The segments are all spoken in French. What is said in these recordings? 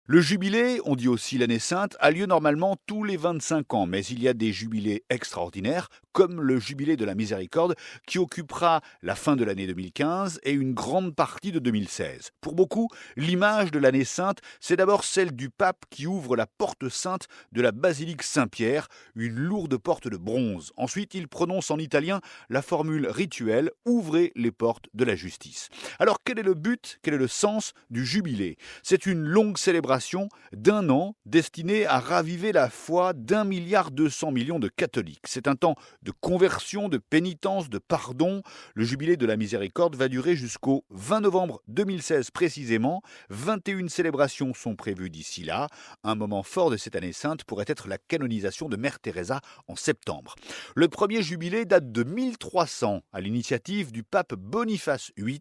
Le jubilé, on dit aussi l'année sainte, a lieu normalement tous les 25 ans, mais il y a des jubilés extraordinaires, comme le jubilé de la Miséricorde, qui occupera la fin de l'année 2015 et une grande partie de 2016. Pour beaucoup, l'image de l'année sainte, c'est d'abord celle du pape qui ouvre la porte sainte de la basilique Saint-Pierre, une lourde porte de bronze. Ensuite, il prononce en italien la formule rituelle "Ouvrez les portes de la justice". Alors, quel est le but, quel est le sens du jubilé? C'est une longue célébration d'un an destinée à raviver la foi d'1,2 milliard de catholiques. C'est un temps de conversion, de pénitence, de pardon. Le jubilé de la miséricorde va durer jusqu'au 20 novembre 2016 précisément. 21 célébrations sont prévues d'ici là. Un moment fort de cette année sainte pourrait être la canonisation de Mère Teresa en septembre. Le premier jubilé date de 1300 à l'initiative du pape Boniface VIII.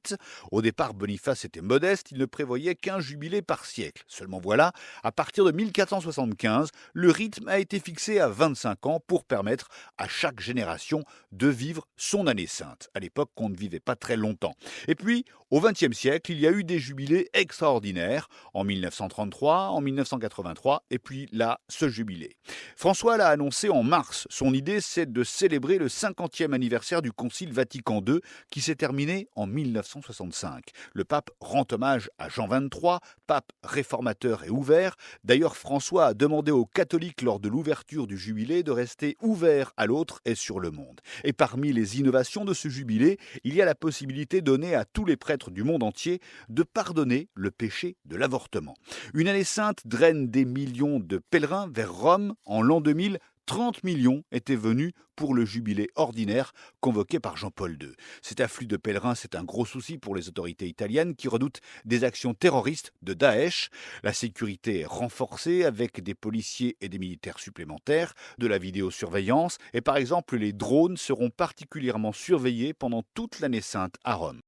Au départ, Boniface était modeste, il ne prévoyait qu'un jubilé par siècle. Seulement voilà, à partir de 1475, le rythme a été fixé à 25 ans pour permettre à chaque génération de vivre son année sainte. À l'époque, on ne vivait pas très longtemps. Et puis, au XXe siècle, il y a eu des jubilés extraordinaires, en 1933, en 1983, et puis là, ce jubilé. François l'a annoncé en mars. Son idée, c'est de célébrer le 50e anniversaire du Concile Vatican II, qui s'est terminé en 1965. Le pape rend hommage à Jean XXIII, pape réformateur et ouvert. D'ailleurs, François a demandé aux catholiques lors de l'ouverture du jubilé de rester ouverts à l'autre et sur le monde. Et parmi les innovations de ce jubilé, il y a la possibilité donnée à tous les prêtres du monde entier de pardonner le péché de l'avortement. Une année sainte draine des millions de pèlerins vers Rome. En l'an 2000, 30 millions étaient venus pour le jubilé ordinaire convoqué par Jean-Paul II. Cet afflux de pèlerins, c'est un gros souci pour les autorités italiennes qui redoutent des actions terroristes de Daesh. La sécurité est renforcée avec des policiers et des militaires supplémentaires, de la vidéosurveillance et par exemple les drones seront particulièrement surveillés pendant toute l'année sainte à Rome.